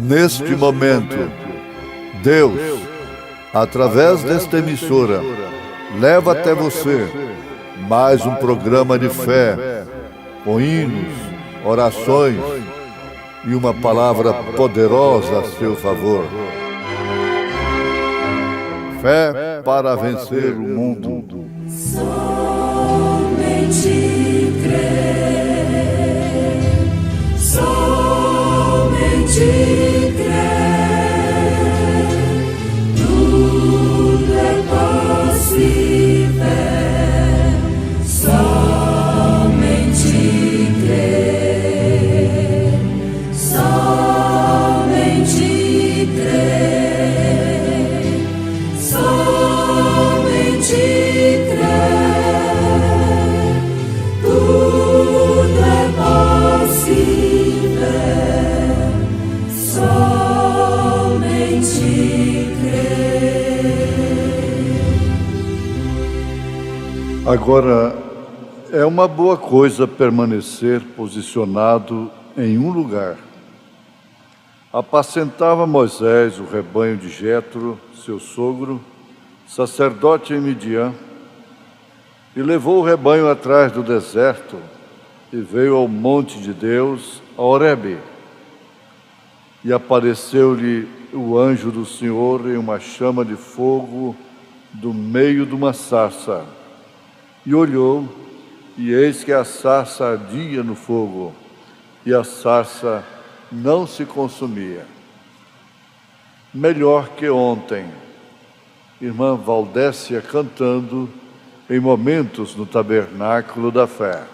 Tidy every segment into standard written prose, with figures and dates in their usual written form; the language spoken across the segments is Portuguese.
Neste momento, Deus, através desta emissora, leva até você mais um programa de fé, com hinos, orações e uma palavra poderosa a seu favor. Fé para vencer o mundo. Somente crer, somente crer, tudo é possível. Somente crer, somente crer, somente crer, tudo é possível. Somente crer. Agora, é uma boa coisa permanecer posicionado em um lugar. Apacentava Moisés o rebanho de Jetro, seu sogro, sacerdote em Midian, e levou o rebanho atrás do deserto e veio ao monte de Deus, a Horebe. E apareceu-lhe o anjo do Senhor em uma chama de fogo do meio de uma sarça. E olhou, e eis que a sarça ardia no fogo, e a sarça não se consumia. Melhor que ontem, irmã Valdécia cantando em Momentos no Tabernáculo da Fé.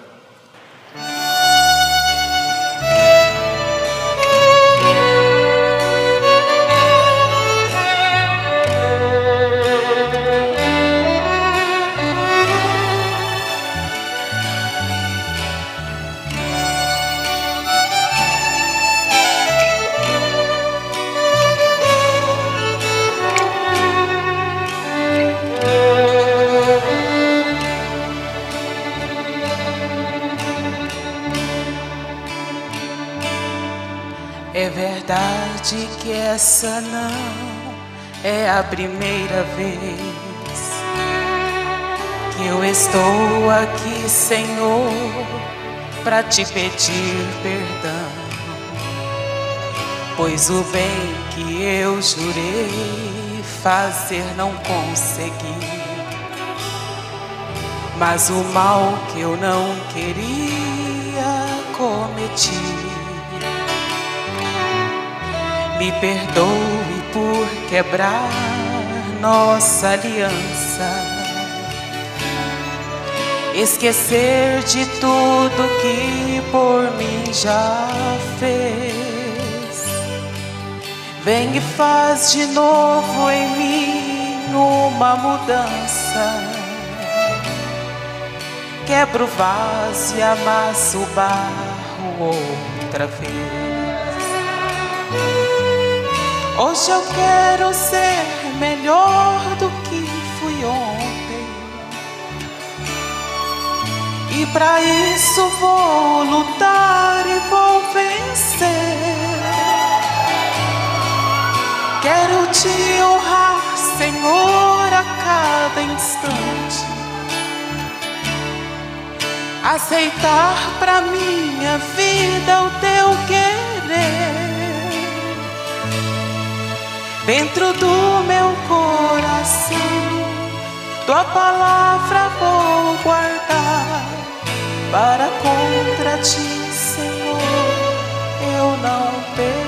É verdade que essa não é a primeira vez que eu estou aqui, Senhor, para te pedir perdão, pois o bem que eu jurei fazer não consegui, mas o mal que eu não queria cometi. Me perdoe por quebrar nossa aliança, esquecer de tudo que por mim já fez. Vem e faz de novo em mim uma mudança. Quebra o vaso e amassa o barro outra vez. Hoje eu quero ser melhor do que fui ontem, e para isso vou lutar e vou vencer. Quero te honrar, Senhor, a cada instante, aceitar pra minha vida o teu querer. Dentro do meu coração, tua palavra vou guardar, para contra ti, Senhor, eu não pecar.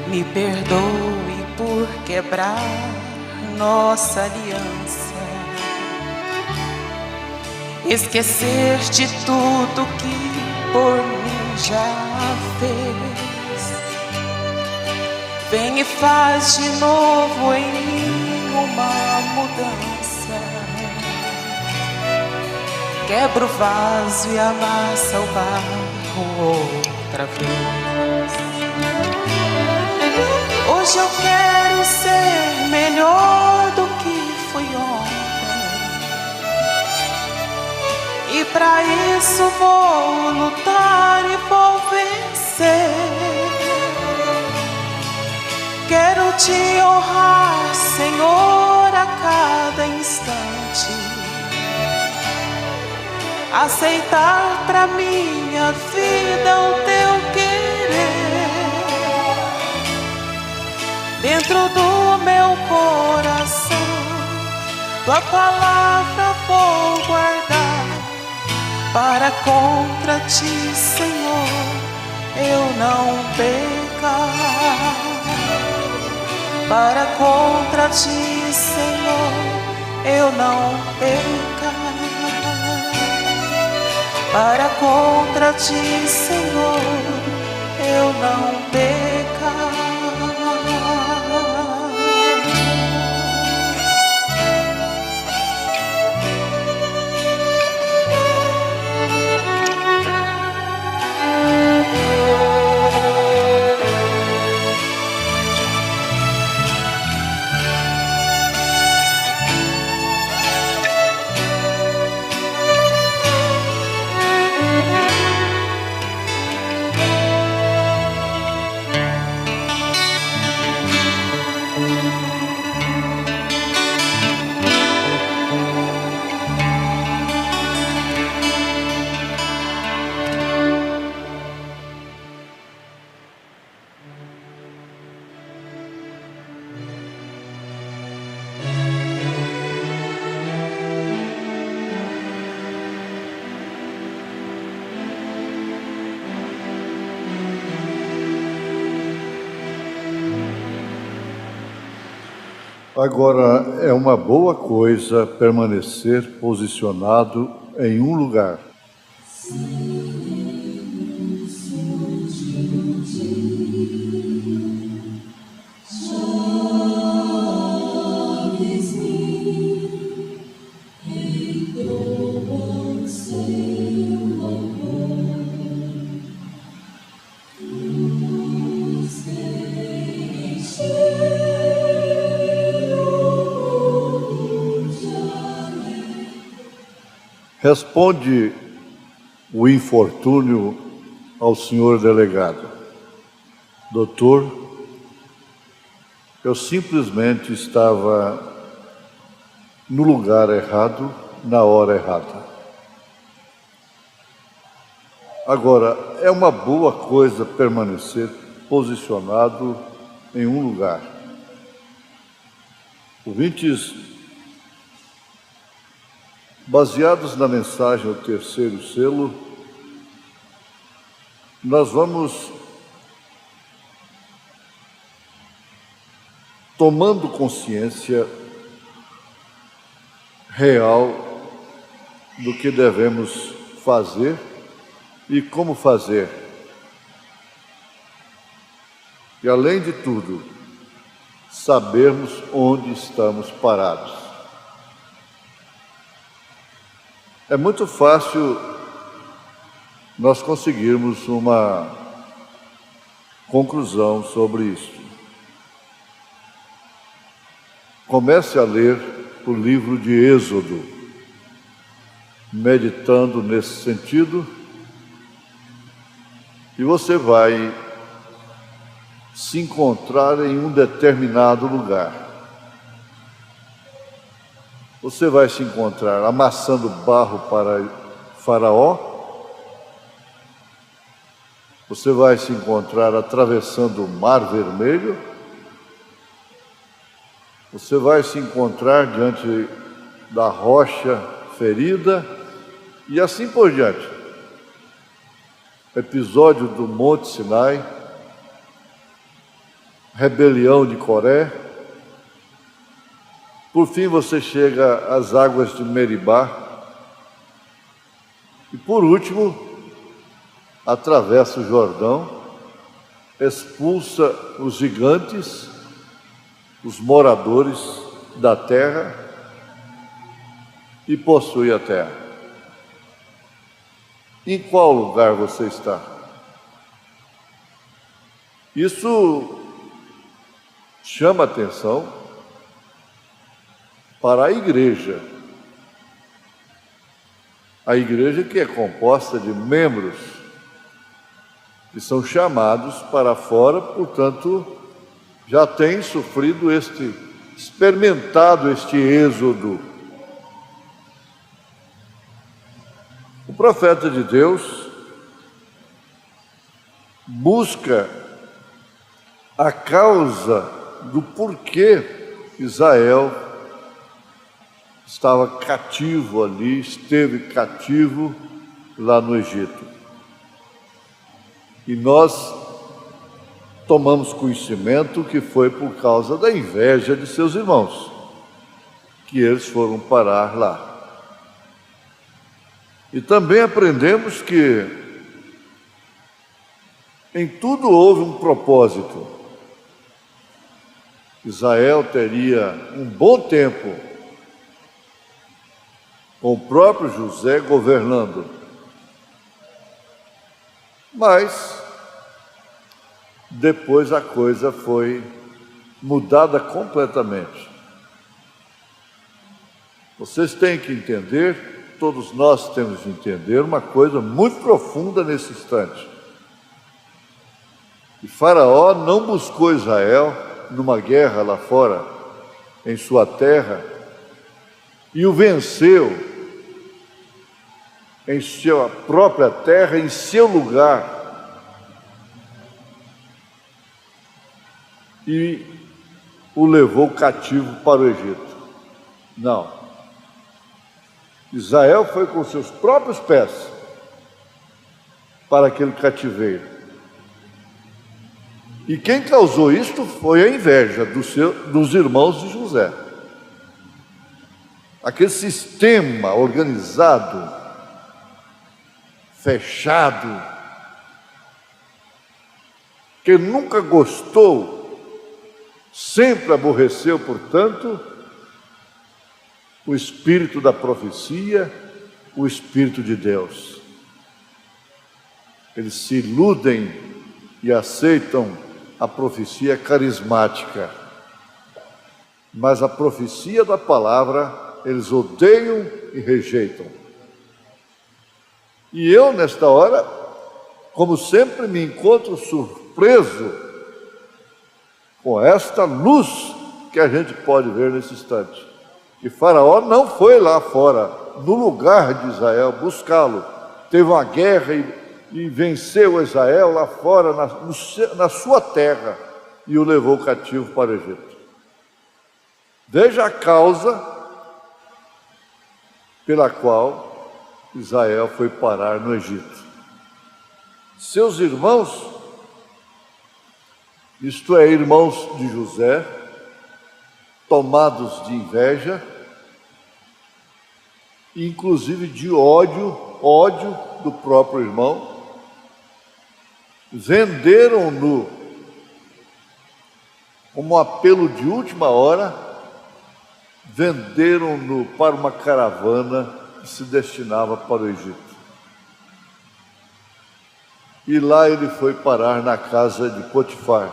Me perdoe por quebrar nossa aliança, esquecer de tudo que por mim já fez. Vem e faz de novo em mim uma mudança. Quebra o vaso e amassa o barro outra vez. Hoje eu quero ser melhor do que fui ontem, e pra isso vou lutar e vou vencer. Quero te honrar, Senhor, a cada instante, aceitar pra minha vida o teu querer. Dentro do meu coração, tua palavra vou guardar, para contra ti, Senhor, eu não pecar. Para contra ti, Senhor, eu não pecar. Para contra ti, Senhor, eu não pecar. Agora, é uma boa coisa permanecer posicionado em um lugar. Responde o infortúnio ao senhor delegado: doutor, eu simplesmente estava no lugar errado, na hora errada. Agora, é uma boa coisa permanecer posicionado em um lugar. Ouvintes, baseados na mensagem ao terceiro selo, nós vamos tomando consciência real do que devemos fazer e como fazer. E, além de tudo, sabermos onde estamos parados. É muito fácil nós conseguirmos uma conclusão sobre isso. Comece a ler o livro de Êxodo, meditando nesse sentido, e você vai se encontrar em um determinado lugar. Você vai se encontrar amassando barro para Faraó. Você vai se encontrar atravessando o Mar Vermelho. Você vai se encontrar diante da rocha ferida e assim por diante. Episódio do Monte Sinai, rebelião de Coré. Por fim, você chega às águas de Meribá, E por último, atravessa o Jordão, expulsa os gigantes, os moradores da terra, e possui a terra. Em qual lugar você está? Isso chama atenção para a igreja. A igreja que é composta de membros que são chamados para fora, portanto, já tem sofrido experimentado este êxodo. O profeta de Deus busca a causa do porquê Israel estava cativo ali, esteve cativo lá no Egito. E nós tomamos conhecimento que foi por causa da inveja de seus irmãos que eles foram parar lá. E também aprendemos que em tudo houve um propósito. Israel teria um bom tempo com o próprio José governando. Mas depois a coisa foi mudada completamente. Vocês têm que entender, todos nós temos que entender uma coisa muito profunda nesse instante. E Faraó não buscou Israel numa guerra lá fora, em sua terra, e o venceu em sua própria terra, em seu lugar, e o levou cativo para o Egito. Não. Israel foi com seus próprios pés para aquele cativeiro. E quem causou isto foi a inveja dos irmãos de José. Aquele sistema organizado, fechado, que nunca gostou, sempre aborreceu, portanto, o espírito da profecia, o espírito de Deus. Eles se iludem e aceitam a profecia carismática, mas a profecia da palavra eles odeiam e rejeitam. E eu, nesta hora, como sempre, me encontro surpreso com esta luz que a gente pode ver nesse instante. E Faraó não foi lá fora, no lugar de Israel, buscá-lo. Teve uma guerra e venceu Israel lá fora, na sua terra, e o levou cativo para o Egito. Veja a causa pela qual Israel foi parar no Egito. Seus irmãos, isto é, irmãos de José, tomados de inveja, inclusive de ódio do próprio irmão, venderam-no como um apelo de última hora, venderam-no para uma caravana que se destinava para o Egito. E lá ele foi parar na casa de Potifar.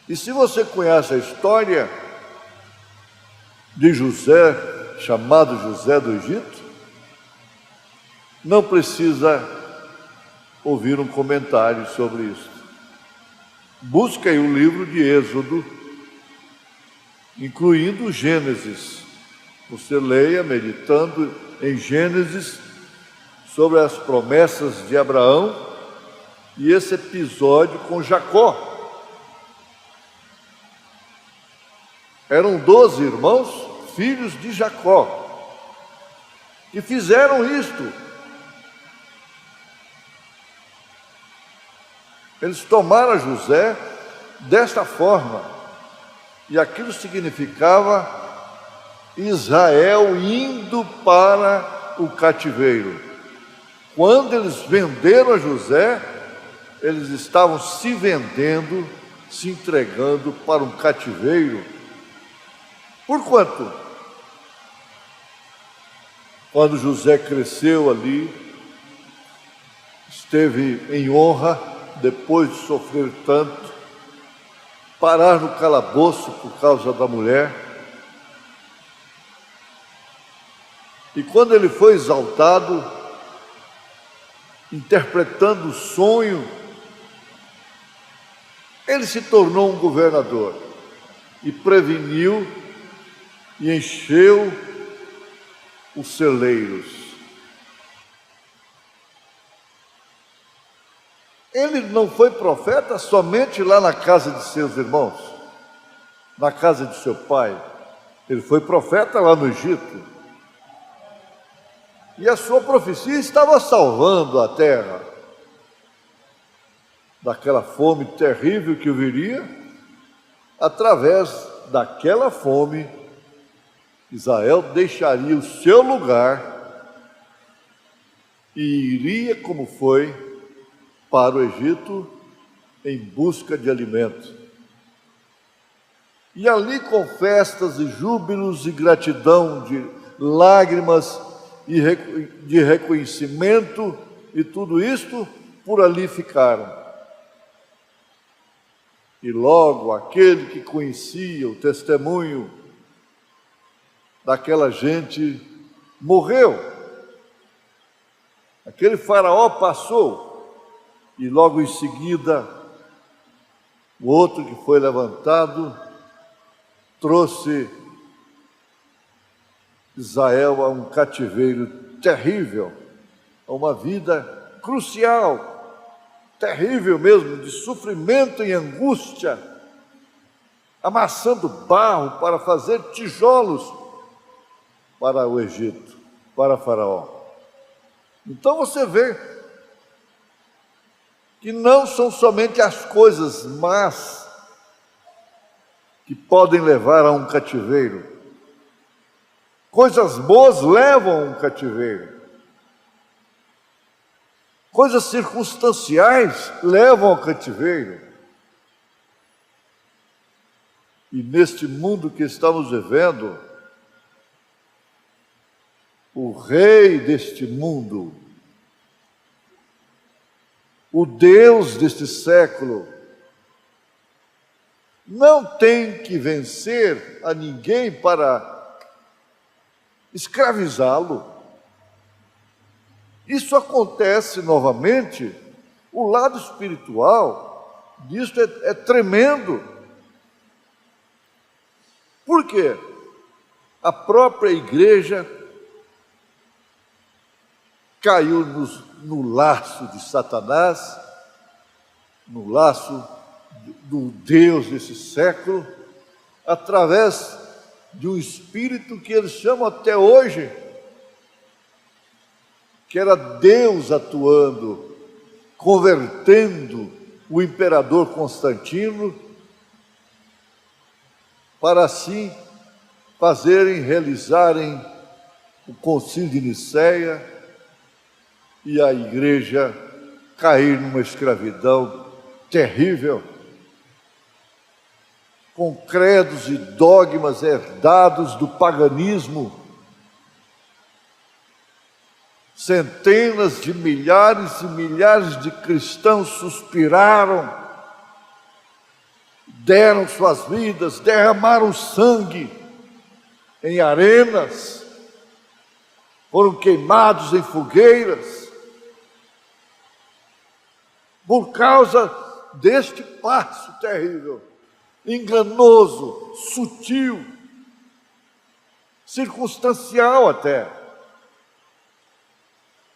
E se você conhece a história de José, chamado José do Egito, não precisa ouvir um comentário sobre isso. Busque aí o livro de Êxodo, incluindo Gênesis. Você leia meditando em Gênesis sobre as promessas de Abraão e esse episódio com Jacó. Eram 12 irmãos, filhos de Jacó, que fizeram isto. Eles tomaram José desta forma, e aquilo significava Israel indo para o cativeiro. Quando eles venderam a José, eles estavam se vendendo, se entregando para um cativeiro. Por quanto? Quando José cresceu ali, esteve em honra, depois de sofrer tanto, parar no calabouço por causa da mulher. E quando ele foi exaltado, interpretando o sonho, ele se tornou um governador e preveniu e encheu os celeiros. Ele não foi profeta somente lá na casa de seus irmãos, na casa de seu pai. Ele foi profeta lá no Egito. E a sua profecia estava salvando a terra daquela fome terrível que viria. Através daquela fome, Israel deixaria o seu lugar e iria, como foi, para o Egito em busca de alimento. E ali, com festas e júbilos e gratidão, de lágrimas e de reconhecimento, e tudo isto, por ali ficaram. E logo aquele que conhecia o testemunho daquela gente morreu. Aquele faraó passou, e logo em seguida o outro que foi levantado trouxe Israel a um cativeiro terrível, a uma vida crucial, terrível mesmo, de sofrimento e angústia, amassando barro para fazer tijolos para o Egito, para Faraó. Então você vê que não são somente as coisas más que podem levar a um cativeiro. Coisas boas levam a um cativeiro. Coisas circunstanciais levam ao cativeiro. E neste mundo que estamos vivendo, o rei deste mundo, o Deus deste século, não tem que vencer a ninguém para escravizá-lo. Isso acontece novamente, o lado espiritual disso é tremendo. Por quê? A própria igreja caiu no laço de Satanás, no laço do Deus desse século, através de um espírito que eles chamam até hoje, que era Deus atuando, convertendo o imperador Constantino, para assim realizarem o concílio de Nicéia e a igreja cair numa escravidão terrível, com credos e dogmas herdados do paganismo. Centenas de milhares e milhares de cristãos suspiraram, deram suas vidas, derramaram sangue em arenas, foram queimados em fogueiras, por causa deste passo terrível, enganoso, sutil, circunstancial até.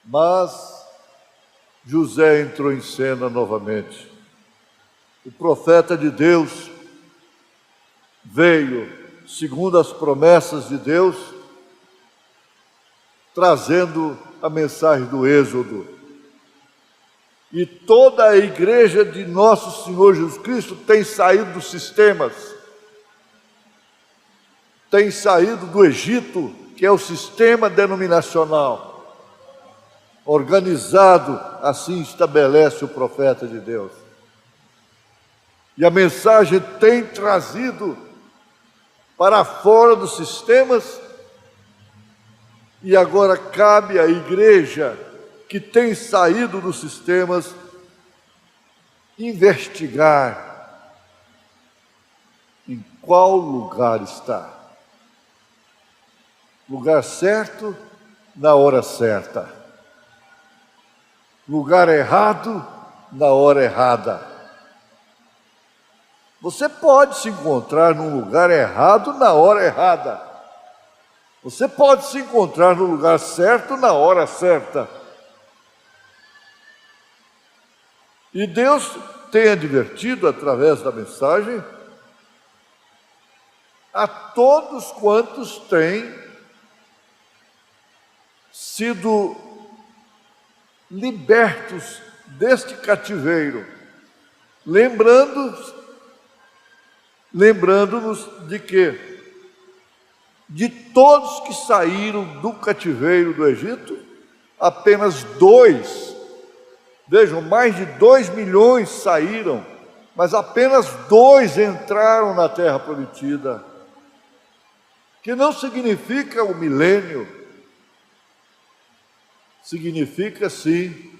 Mas José entrou em cena novamente. O profeta de Deus veio, segundo as promessas de Deus, trazendo a mensagem do Êxodo. E toda a igreja de nosso Senhor Jesus Cristo tem saído dos sistemas, têm saído do Egito, que é o sistema denominacional organizado, assim estabelece o profeta de Deus. E a mensagem tem trazido para fora dos sistemas, e agora cabe à igreja que tem saído dos sistemas investigar em qual lugar está. Lugar certo, na hora certa. Lugar errado, na hora errada. Você pode se encontrar num lugar errado na hora errada. Você pode se encontrar no lugar certo na hora certa. E Deus tem advertido através da mensagem a todos quantos têm sido libertos deste cativeiro, lembrando-nos de que de todos que saíram do cativeiro do Egito, apenas 2, vejam, mais de 2 milhões saíram, mas apenas 2 entraram na terra prometida, que não significa o milênio, significa sim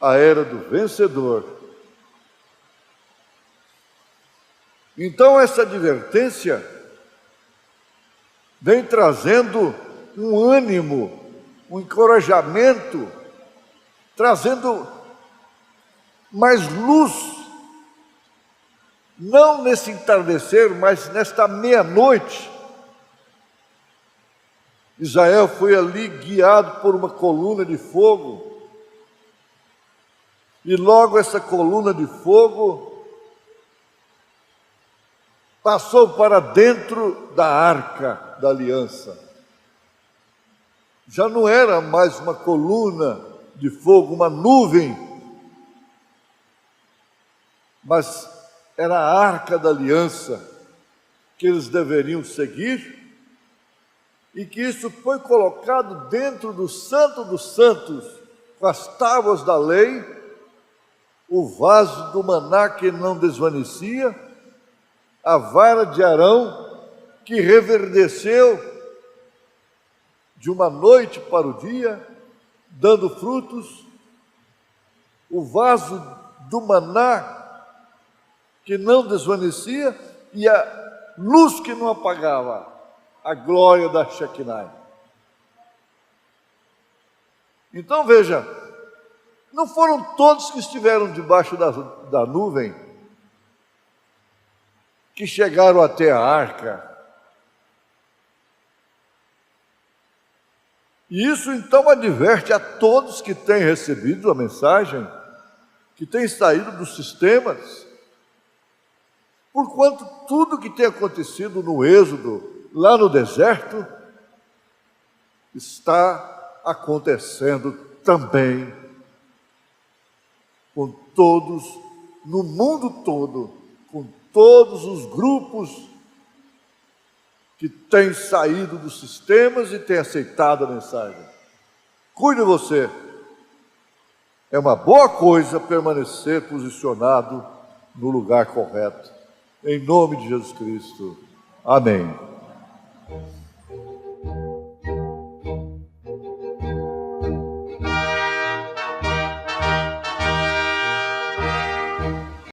a era do vencedor. Então essa advertência vem trazendo um ânimo, um encorajamento, trazendo mais luz, não nesse entardecer, mas nesta meia-noite. Israel foi ali guiado por uma coluna de fogo, e logo essa coluna de fogo passou para dentro da arca da aliança. Já não era mais uma coluna de fogo, uma nuvem, mas era a arca da aliança que eles deveriam seguir, e que isso foi colocado dentro do Santo dos Santos, com as tábuas da lei, o vaso do maná que não desvanecia, a vara de Arão que reverdeceu de uma noite para o dia, dando frutos, o vaso do maná que não desvanecia e a luz que não apagava, a glória da Shekinah. Então veja, não foram todos que estiveram debaixo da nuvem que chegaram até a arca. E isso então adverte a todos que têm recebido a mensagem, que têm saído dos sistemas, porquanto tudo que tem acontecido no Êxodo, lá no deserto, está acontecendo também com todos, no mundo todo, com todos os grupos que têm saído dos sistemas e têm aceitado a mensagem. Cuide você. É uma boa coisa permanecer posicionado no lugar correto. Em nome de Jesus Cristo. Amém.